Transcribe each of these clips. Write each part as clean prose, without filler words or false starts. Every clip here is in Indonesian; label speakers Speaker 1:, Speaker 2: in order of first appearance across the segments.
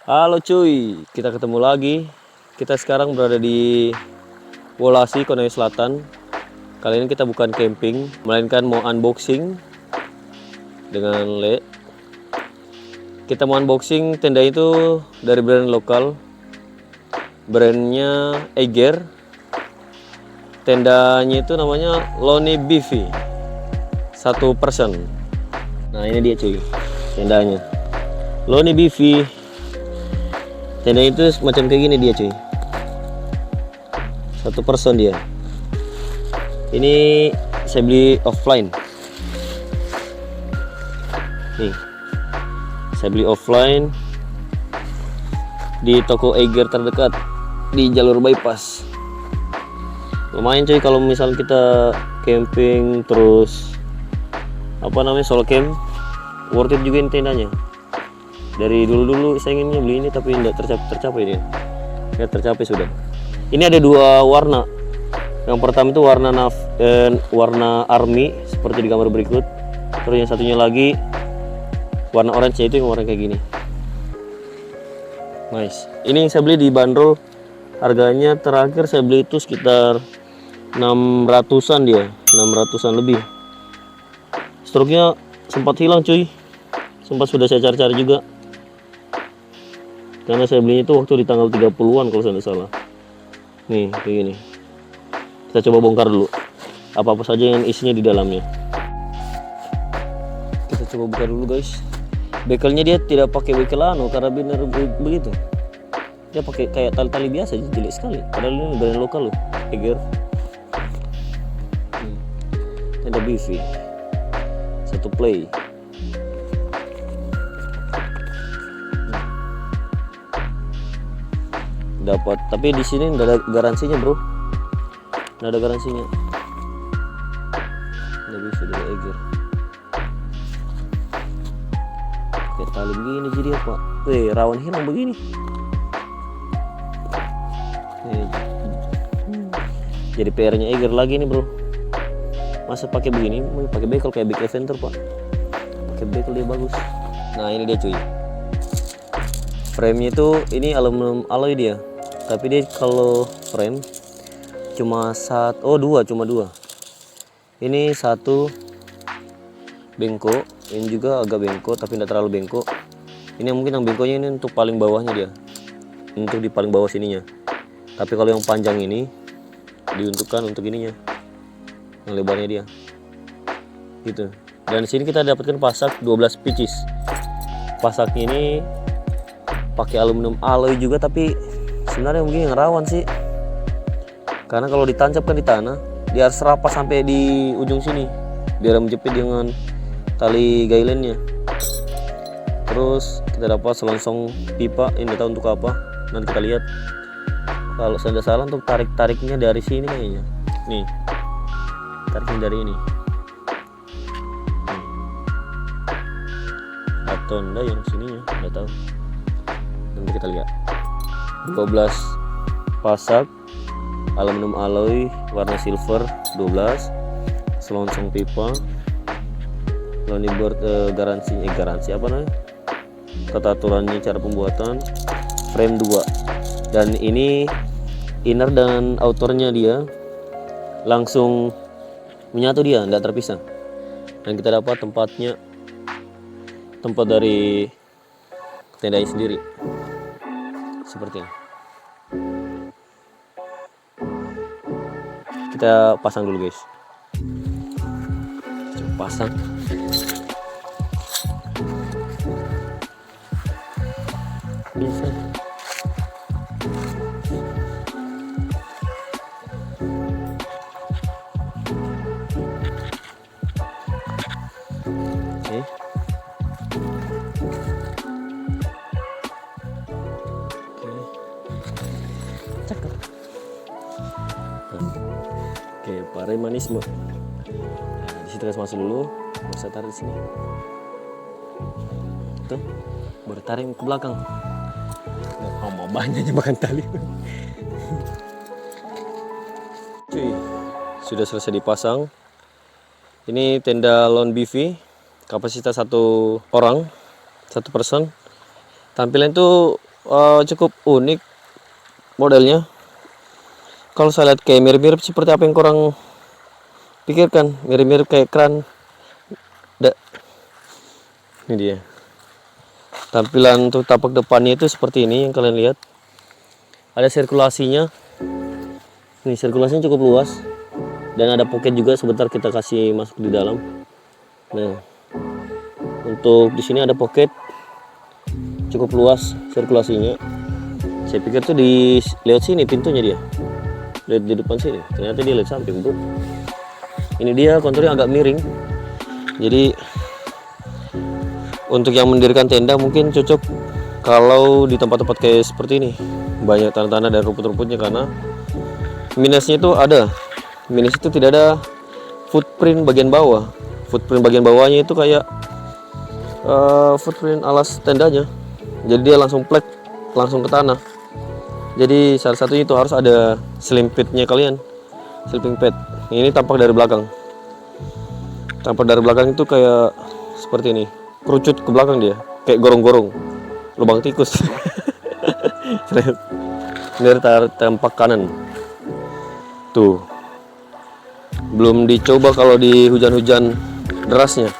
Speaker 1: Halo cuy, kita ketemu lagi. Kita sekarang berada di Wolasi, Konawe Selatan. Kali ini kita bukan camping, melainkan mau unboxing dengan Le. Kita mau unboxing tenda itu dari brand lokal. Brandnya Eiger. Tendanya itu namanya Lonely Beefy 1%. Nah ini dia cuy, tendanya Lonely Beefy. Tenda itu macam kayak gini dia cuy, 1% dia. Ini saya beli offline nih, saya beli offline di toko Eiger terdekat di jalur bypass. Lumayan cuy kalau misal kita camping terus solo camp, worth it juga ini tendanya. Dari dulu saya inginnya beli ini tapi tidak tercapai dia. Ya tercapai sudah. Ini ada dua warna. Yang pertama itu warna army seperti di gambar berikut. Terus yang satunya lagi warna orange, itu yang warna kayak gini. Nice. Ini yang saya beli dibanderol, harganya terakhir saya beli itu sekitar 600-an dia, 600-an lebih. Struknya sempat hilang cuy. Sempat sudah saya cari-cari juga. Karena saya belinya itu waktu di tanggal 30-an kalau saya tidak salah. Nih, kayak gini. Kita coba bongkar dulu apa-apa saja yang isinya di dalamnya. Kita coba buka dulu guys. Bekelnya dia tidak pakai bekel karabiner begitu. Dia pakai kayak tali-tali biasa, jelek sekali. Padahal ini brand lokal loh, Eiger. Ada Beefy 1 play. Dapat, tapi di sini nggak ada garansinya bro, nggak ada garansinya. Nggak bisa dari Eiger. Kayak tali begini jadi apa? Rawan hilang begini. Jadi PR-nya Eiger lagi nih bro. Masa pakai begini? Mau pakai bekel kayak Big Adventure pak? Pakai bekel dia bagus. Nah ini dia cuy. Frame-nya itu ini aluminium alloy dia. Tapi dia kalau frame cuma dua. Ini satu bengkok, ini juga agak bengkok tapi tidak terlalu bengkok. Ini mungkin yang bengkoknya ini untuk paling bawahnya dia, untuk di paling bawah sininya. Tapi kalau yang panjang ini diuntukkan untuk ininya, yang lebarnya dia, gitu. Dan di sini kita dapatkan pasak 12 pieces. Pasak ini pakai aluminium alloy juga, tapi sebenarnya mungkin yang rawan sih, karena kalau ditancapkan di tanah dia harus rapat sampai di ujung sini biar menjepit dengan tali gailennya. Terus kita dapat selongsong pipa, ini tahu untuk apa, nanti kita lihat. Kalau saya tidak salah untuk tariknya dari sini kayaknya, nih tariknya dari ini atau enggak yang sininya, nggak tahu, nanti kita lihat. 12 pasak aluminium alloy warna silver, 12 selongsong pipa, Lonely Bird, garansi apa namanya, tata aturannya, cara pembuatan, frame 2, dan ini inner dan outernya dia langsung menyatu, dia tidak terpisah. Dan kita dapat tempat dari tenda sendiri seperti ini. Kita pasang dulu guys. Coba pasang. Bisa. Oke. Cakep. Oke, paremanisme. Nah, di situ kita masuk dulu. Bisa tarik di sini. Tuh, baru tarik ke belakang. Mau banyaknya makan tali. Cuy, sudah selesai dipasang. Ini tenda Lonely Beefy, kapasitas 1 orang, 1%. Tampilan itu cukup unik modelnya. Kalau saya lihat kayak mirip-mirip seperti apa yang kurang pikirkan, mirip-mirip kayak kran. Ini dia. Tampilan untuk tapak depannya itu seperti ini yang kalian lihat. Ada sirkulasinya. Ini sirkulasinya cukup luas dan ada pocket juga, sebentar kita kasih masuk di dalam. Nah, untuk di sini ada pocket cukup luas sirkulasinya. Saya pikir tuh di lewat sini pintunya dia. Lihat di depan sini, ternyata dia lihat samping, bro. Ini dia konturnya agak miring. Jadi untuk yang mendirikan tenda mungkin cocok kalau di tempat-tempat kayak seperti ini. Banyak tanah-tanah dan rumput-rumputnya, karena minusnya itu ada. Minus itu tidak ada footprint bagian bawah. Footprint bagian bawahnya itu kayak footprint alas tendanya. Jadi dia langsung plek, langsung ke tanah. Jadi salah satunya itu harus ada selimpitnya kalian, sleeping pad. Ini tampak dari belakang. Tampak dari belakang itu kayak seperti ini, kerucut ke belakang dia, kayak gorong-gorong, lubang tikus. Ini tampak kanan. Tuh, belum dicoba kalau di hujan-hujan derasnya.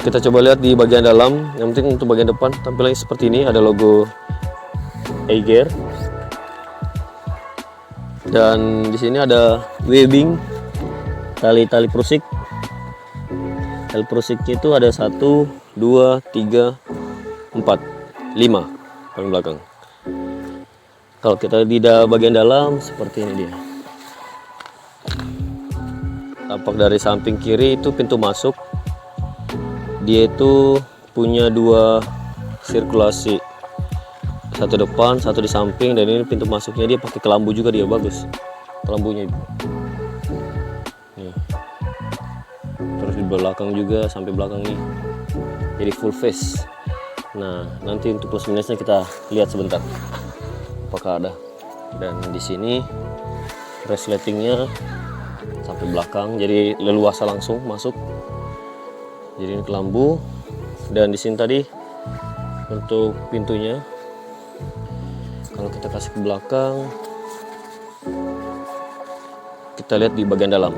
Speaker 1: Kita coba lihat di bagian dalam. Yang penting untuk bagian depan tampilannya seperti ini, ada logo Eiger. Dan di sini ada webbing, tali-tali prusik. Tali prusiknya itu ada 1, 2, 3, 4, 5 paling belakang. Kalau kita di bagian dalam seperti ini dia. Tampak dari samping kiri itu pintu masuk. Dia itu punya 2 sirkulasi, satu depan, satu di samping, dan ini pintu masuknya dia pakai kelambu juga, dia bagus kelambunya itu. Nih. Terus di belakang juga sampai belakang nih, jadi full face. Nah, nanti untuk plus minusnya kita lihat sebentar apakah ada. Dan di sini resletingnya sampai belakang, jadi leluasa langsung masuk. Jadi ini kelambu. Dan di sini tadi untuk pintunya, kalau kita kasih ke belakang, kita lihat di bagian dalam.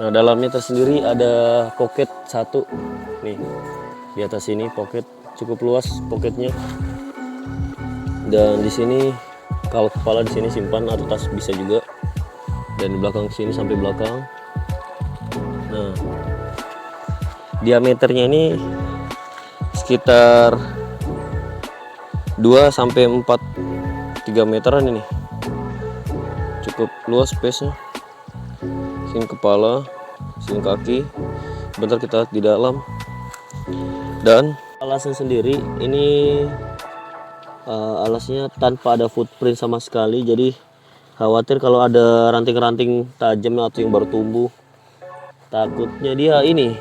Speaker 1: Nah, dalamnya tersendiri ada pocket 1 nih di atas sini, pocket cukup luas pocketnya. Dan di sini kalau kepala di sini simpan atau tas bisa juga. Dan di belakang sini sampai belakang. Nah, diameternya ini sekitar 2 sampai 4, 3 meteran ini. Cukup luas space-nya. Sini kepala, sini kaki. Bentar kita lihat di dalam. Dan alasnya sendiri ini alasnya tanpa ada footprint sama sekali. Jadi khawatir kalau ada ranting-ranting tajam atau yang baru tumbuh, takutnya dia ini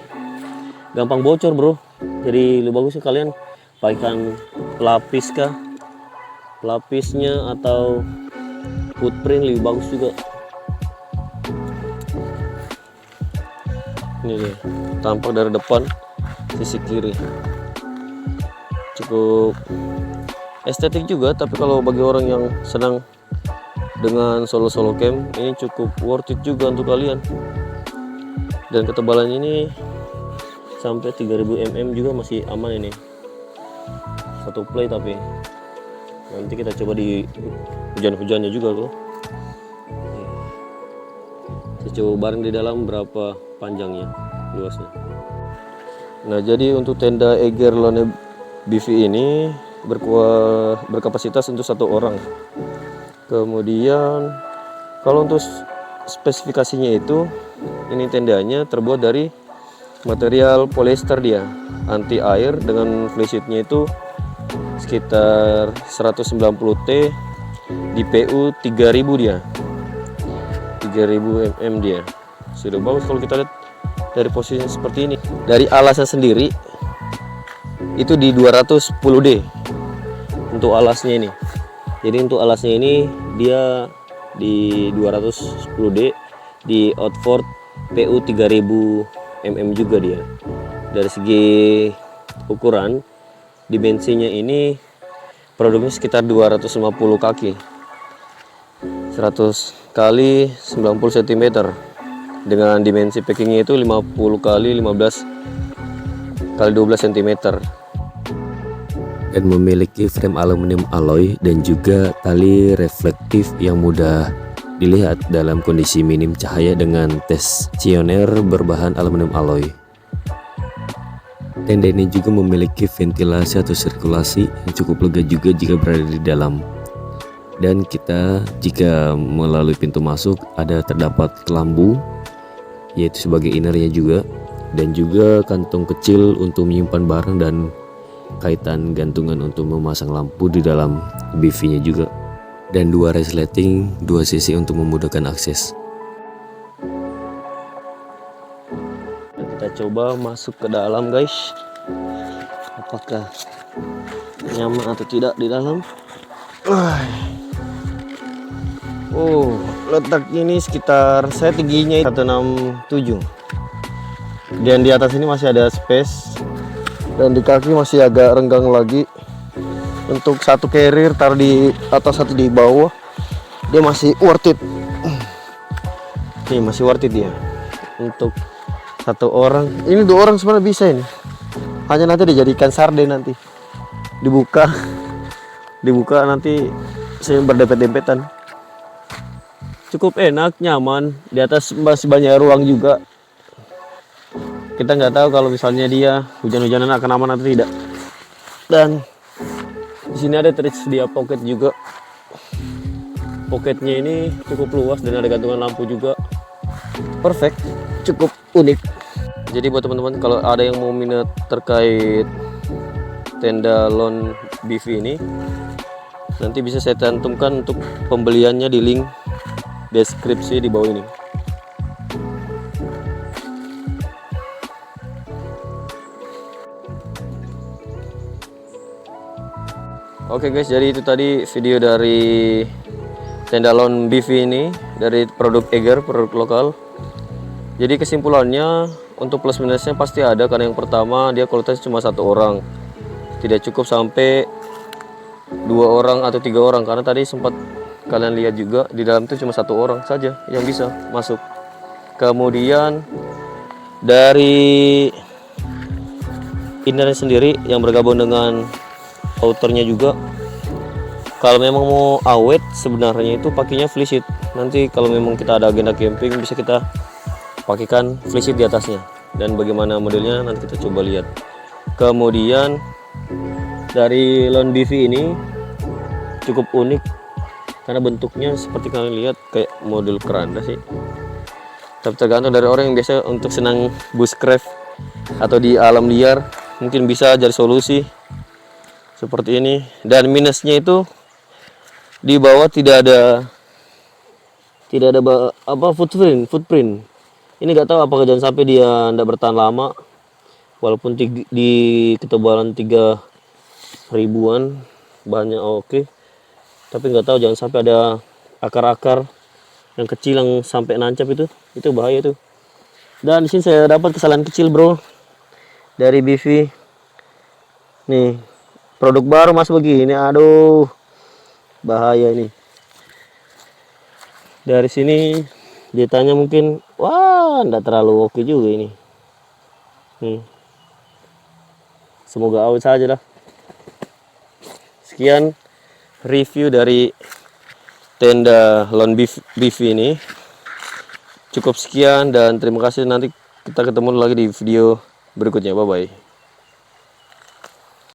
Speaker 1: gampang bocor, bro. Jadi lebih bagusnya kalian pakaikan pelapis kah, pelapisnya atau footprint lebih bagus juga. Ini dia, tampak dari depan sisi kiri cukup estetik juga. Tapi kalau bagi orang yang senang dengan solo camp, ini cukup worth it juga untuk kalian. Dan ketebalannya ini sampai 3000 mm juga masih aman ini. Satu play, tapi nanti kita coba di hujan-hujannya juga loh. Saya coba bareng di dalam berapa panjangnya, luasnya. Nah, jadi untuk tenda Eiger Lone BV ini berkapasitas untuk 1 orang. Kemudian kalau untuk spesifikasinya itu, ini tendanya terbuat dari material polyester dia, anti air, dengan flysheetnya itu sekitar 190T di PU 3000 dia, 3000 mm dia. Sudah bagus kalau kita lihat dari posisinya seperti ini. Dari alasnya sendiri itu di 210D untuk alasnya ini. Jadi untuk alasnya ini dia di 210D di Outford PU 3000 mm juga dia. Dari segi ukuran dimensinya ini Produknya sekitar 250 kaki, 100 kali 90 cm, dengan dimensi packingnya itu 50 kali 15 kali 12 cm, dan memiliki frame aluminium alloy dan juga tali reflektif yang mudah dilihat dalam kondisi minim cahaya dengan tensioner berbahan aluminium alloy. Tenda ini juga memiliki ventilasi atau sirkulasi yang cukup lega juga jika berada di dalam. Dan kita jika melalui pintu masuk terdapat kelambu, yaitu sebagai innernya juga, dan juga kantong kecil untuk menyimpan barang dan kaitan gantungan untuk memasang lampu di dalam BV-nya juga. Dan 2 resleting 2 sisi untuk memudahkan akses. Kita coba masuk ke dalam, guys. Apakah nyaman atau tidak di dalam? Oh, letak ini sekitar, saya tingginya 167, dan di atas ini masih ada space, dan di kaki masih agak renggang lagi. Untuk satu carrier taruh di atas, satu di bawah, dia masih worth it. Nih, masih worth it dia. Untuk satu orang, ini 2 orang sebenarnya bisa ini. Hanya nanti dijadikan sarden, nanti dibuka nanti saya berdempet-dempetan. Cukup enak, nyaman. Di atas masih banyak ruang juga. Kita nggak tahu kalau misalnya dia hujan-hujanan akan aman atau tidak. Dan di sini ada tersedia pocket juga. Pocketnya ini cukup luas dan ada gantungan lampu juga. Perfect, cukup unik. Jadi buat teman-teman, kalau ada yang mau minat terkait tenda lawn BV ini, nanti bisa saya cantumkan untuk pembeliannya di link deskripsi di bawah ini. Oke guys, jadi itu tadi video dari tenda lawn BV ini dari produk Eiger, produk lokal. Jadi kesimpulannya, untuk plus minusnya pasti ada, karena yang pertama dia kualitas cuma 1 orang, tidak cukup sampai 2 orang atau 3 orang, karena tadi sempat kalian lihat juga di dalam itu cuma 1 orang saja yang bisa masuk. Kemudian dari innernya sendiri yang bergabung dengan outernya juga, kalau memang mau awet sebenarnya itu pakainya fleece sheet. Nanti kalau memang kita ada agenda camping bisa kita pakaikan fleece sheet di atasnya, dan bagaimana modelnya nanti kita coba lihat. Kemudian dari lawn BV ini cukup unik karena bentuknya seperti kalian lihat kayak model keranda sih, tapi tergantung dari orang yang biasa untuk senang bushcraft atau di alam liar, mungkin bisa jadi solusi seperti ini. Dan minusnya itu di bawah tidak ada footprint. Ini nggak tahu apakah jangan sampai dia tidak bertahan lama, walaupun di ketebalan 3 ribuan banyak oke. Tapi nggak tahu jangan sampai ada akar-akar yang kecil yang sampai nancap, itu bahaya tuh. Dan di sini saya dapat kesalahan kecil bro dari BV. Nih, produk baru mas begini, aduh bahaya ini. Dari sini ditanya mungkin, wah enggak terlalu oke juga ini. Semoga awet saja lah. Sekian review dari tenda lawn BV ini. Cukup sekian dan terima kasih, nanti kita ketemu lagi di video berikutnya. Bye bye.